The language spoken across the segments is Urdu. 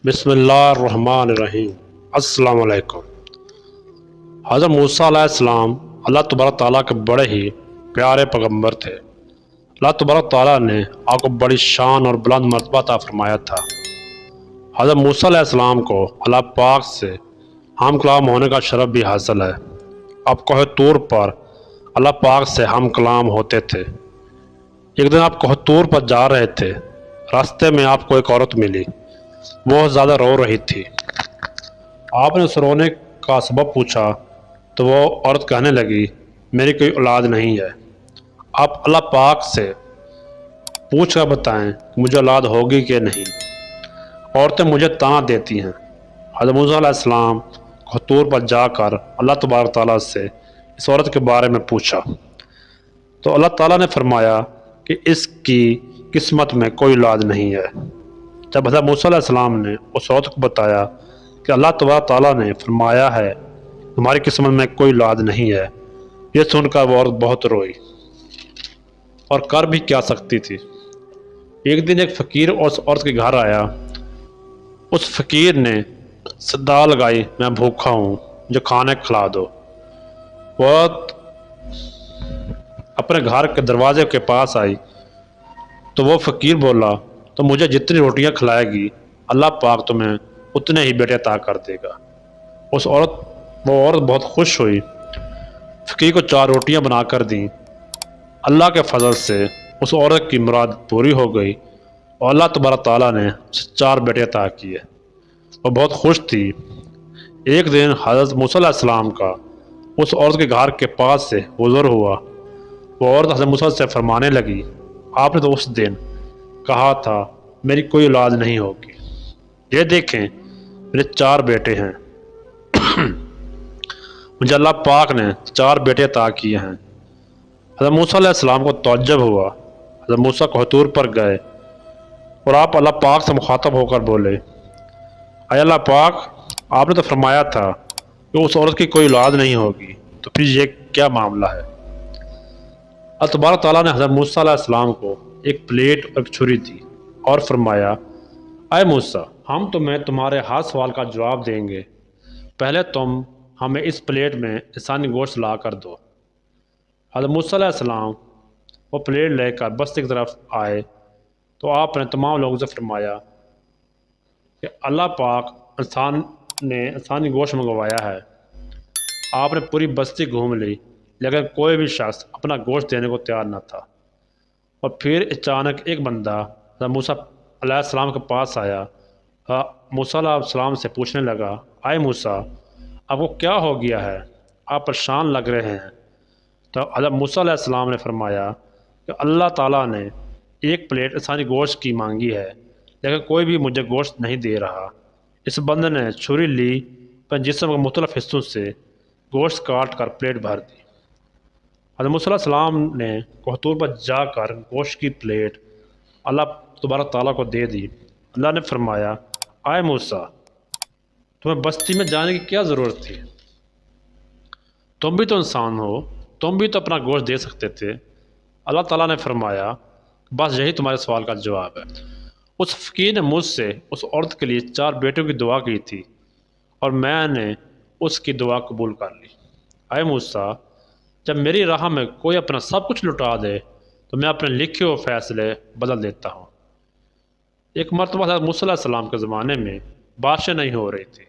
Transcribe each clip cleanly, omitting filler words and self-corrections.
بسم اللہ الرحمن الرحیم۔ السلام علیکم۔ حضرت موسیٰ علیہ السلام اللہ تبارک تعالیٰ کے بڑے ہی پیارے پیغمبر تھے۔ اللہ تبارک تعالیٰ نے آپ کو بڑی شان اور بلند مرتبہ عطا فرمایا تھا۔ حضرت موسیٰ علیہ السلام کو اللہ پاک سے ہم کلام ہونے کا شرف بھی حاصل ہے۔ آپ کوہ طور پر اللہ پاک سے ہم کلام ہوتے تھے۔ ایک دن آپ کوہ طور پر جا رہے تھے، راستے میں آپ کو ایک عورت ملی، بہت زیادہ رو رہی تھی۔ آپ نے اس رونے کا سبب پوچھا تو وہ عورت کہنے لگی، میری کوئی اولاد نہیں ہے، آپ اللہ پاک سے پوچھ کر بتائیں کہ مجھے اولاد ہوگی کہ نہیں۔ عورتیں مجھے تانا دیتی ہیں۔ حضرت موسیٰ علیہ السلام کوہ طور پر جا کر اللہ تبارک تعالیٰ سے اس عورت کے بارے میں پوچھا تو اللہ تعالیٰ نے فرمایا کہ اس کی قسمت میں کوئی اولاد نہیں ہے۔ جب حضرت موسیٰ علیہ السلام نے اس عورت کو بتایا کہ اللہ تبارک تعالیٰ نے فرمایا ہے تمہاری قسمت میں کوئی اولاد نہیں ہے، یہ سن کر وہ عورت بہت روئی، اور کر بھی کیا سکتی تھی۔ ایک دن ایک فقیر اس عورت کے گھر آیا۔ اس فقیر نے صدا لگائی، میں بھوکا ہوں، مجھے کھانے کھلا دو۔ وہ عورت اپنے گھر کے دروازے کے پاس آئی تو وہ فقیر بولا، تو مجھے جتنی روٹیاں کھلائے گی اللہ پاک تمہیں اتنے ہی بیٹے عطا کر دے گا۔ وہ عورت بہت خوش ہوئی، فقیر کو 4 روٹیاں بنا کر دیں۔ اللہ کے فضل سے اس عورت کی مراد پوری ہو گئی اور اللہ تبارک تعالیٰ نے اسے 4 بیٹے عطا کیے۔ وہ بہت خوش تھی۔ ایک دن حضرت موسیٰ علیہ السلام کا اس عورت کے گھر کے پاس سے گزر ہوا۔ وہ عورت حضرت موسیٰ سے فرمانے لگی، آپ نے تو اس دن کہا تھا میری کوئی اولاد نہیں ہوگی، یہ دیکھیں میرے 4 بیٹے ہیں، مجھے اللہ پاک نے 4 بیٹے عطا کیے ہیں۔ حضرت موسیٰ علیہ السلام کو تعجب ہوا۔ حضرت موسیٰ کوہ طور پر گئے اور آپ اللہ پاک سے مخاطب ہو کر بولے، اے اللہ پاک، آپ نے تو فرمایا تھا کہ اس عورت کی کوئی اولاد نہیں ہوگی، تو پھر یہ کیا معاملہ ہے؟ اللہ تبارک تعالیٰ نے حضرت موسیٰ علیہ السلام کو ایک پلیٹ اور ایک چھری دی اور فرمایا، اے موسیٰ، ہم تمہیں تمہارے ہر سوال کا جواب دیں گے، پہلے تم ہمیں اس پلیٹ میں انسانی گوشت لا کر دو۔ حضرت موسیٰ علیہ السلام وہ پلیٹ لے کر بستی کی طرف آئے تو آپ نے تمام لوگوں سے فرمایا کہ اللہ پاک نے انسانی گوشت منگوایا ہے۔ آپ نے پوری بستی گھوم لی لیکن کوئی بھی شخص اپنا گوشت دینے کو تیار نہ تھا۔ اور پھر اچانک ایک بندہ حضرت موسیٰ علیہ السلام کے پاس آیا۔ موسیٰ علیہ السلام سے پوچھنے لگا، اے موسیٰ، آپ کو کیا ہو گیا ہے؟ آپ پریشان لگ رہے ہیں۔ تو حضرت موسیٰ علیہ السلام نے فرمایا کہ اللہ تعالیٰ نے ایک پلیٹ انسانی گوشت کی مانگی ہے لیکن کوئی بھی مجھے گوشت نہیں دے رہا۔ اس بندے نے چھری لی، اپنے جسم کے مختلف حصوں سے گوشت کاٹ کر پلیٹ بھر دی۔ حضرت موسیٰ علیہ السلام نے کوہ طور پر جا کر گوشت کی پلیٹ اللہ تبارک تعالیٰ کو دے دی۔ اللہ نے فرمایا، اے موسیٰ، تمہیں بستی میں جانے کی کیا ضرورت تھی؟ تم بھی تو انسان ہو، تم بھی تو اپنا گوشت دے سکتے تھے۔ اللہ تعالیٰ نے فرمایا، بس یہی تمہارے سوال کا جواب ہے۔ اس فقیر نے مجھ سے اس عورت کے لیے 4 بیٹوں کی دعا کی تھی اور میں نے اس کی دعا قبول کر لی۔ اے موسیٰ، جب میری راہ میں کوئی اپنا سب کچھ لٹا دے تو میں اپنے لکھے ہوئے فیصلے بدل دیتا ہوں۔ ایک مرتبہ حضرت موسیٰ علیہ السلام کے زمانے میں بارشیں نہیں ہو رہی تھی۔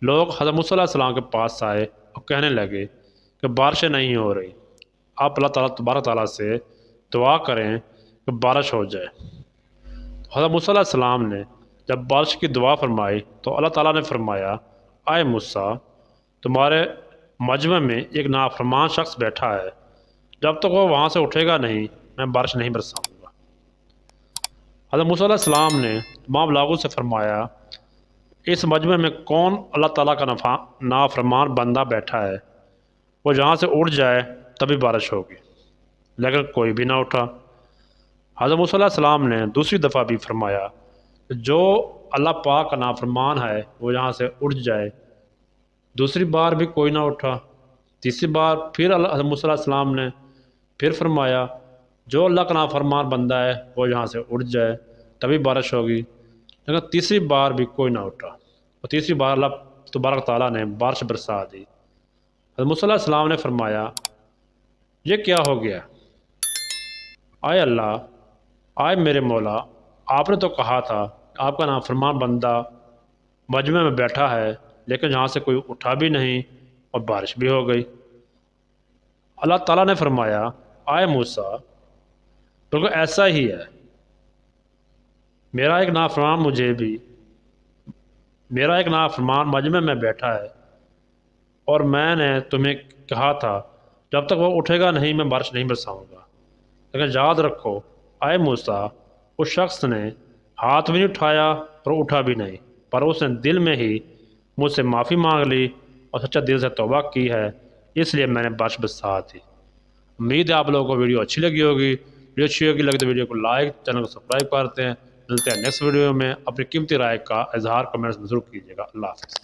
لوگ حضرت موسیٰ علیہ السلام کے پاس آئے اور کہنے لگے کہ بارشیں نہیں ہو رہی، آپ اللہ تعالیٰ تبارک تعالیٰ سے دعا کریں کہ بارش ہو جائے۔ حضرت موسیٰ علیہ السلام نے جب بارش کی دعا فرمائی تو اللہ تعالیٰ نے فرمایا، اے موسیٰ، تمہارے مجمع میں ایک نافرمان شخص بیٹھا ہے، جب تک وہ وہاں سے اٹھے گا نہیں میں بارش نہیں برساؤں گا۔ حضرت موسیٰ علیہ السلام نے تمام لوگوں سے فرمایا، اس مجمع میں کون اللہ تعالیٰ کا نافرمان بندہ بیٹھا ہے، وہ جہاں سے اٹھ جائے تبھی بارش ہوگی، لیکن کوئی بھی نہ اٹھا۔ حضرت موسیٰ علیہ السلام نے دوسری دفعہ بھی فرمایا کہ جو اللہ پاک کا نافرمان ہے وہ یہاں سے اٹھ جائے، دوسری بار بھی کوئی نہ اٹھا۔ تیسری بار پھر حضرت موسیٰ علیہ السلام نے پھر فرمایا، جو اللہ کا نافرمان بندہ ہے وہ یہاں سے اٹھ جائے تبھی بارش ہوگی، لیکن تیسری بار بھی کوئی نہ اٹھا، اور تیسری بار اللہ تبارک تعالیٰ نے بارش برسا دی۔ حضرت موسیٰ علیہ السلام نے فرمایا یہ کیا ہو گیا؟ آئے اللہ، آئے میرے مولا، آپ نے تو کہا تھا کہ آپ کا نافرمان بندہ مجمع میں بیٹھا ہے، لیکن یہاں سے کوئی اٹھا بھی نہیں اور بارش بھی ہو گئی۔ اللہ تعالیٰ نے فرمایا آئے موسیٰ، بالکل ایسا ہی ہے، میرا ایک نافرمان مجمع میں بیٹھا ہے، اور میں نے تمہیں کہا تھا جب تک وہ اٹھے گا نہیں میں بارش نہیں برساؤں گا، لیکن یاد رکھو آئے موسیٰ، اس شخص نے ہاتھ بھی نہیں اٹھایا اور اٹھا بھی نہیں، پر اس نے دل میں ہی مجھ سے معافی مانگ لی اور سچا دل سے توبہ کی ہے، اس لیے میں نے بارش برسا دی۔ امید ہے آپ لوگوں کو ویڈیو اچھی لگی ہوگی۔ ویڈیو اچھی لگی تو ویڈیو کو لائک، چینل کو سبسکرائب کرتے ہیں۔ ملتے ہیں نیکسٹ ویڈیو میں۔ اپنی قیمتی رائے کا اظہار کمنٹس میں ضرور کیجیے گا۔ اللہ حافظ۔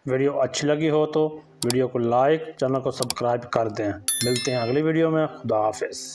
ویڈیو اچھی لگی ہو تو ویڈیو کو لائک، چینل کو سبسکرائب کر دیں۔ ملتے ہیں اگلی ویڈیو میں۔ خدا حافظ۔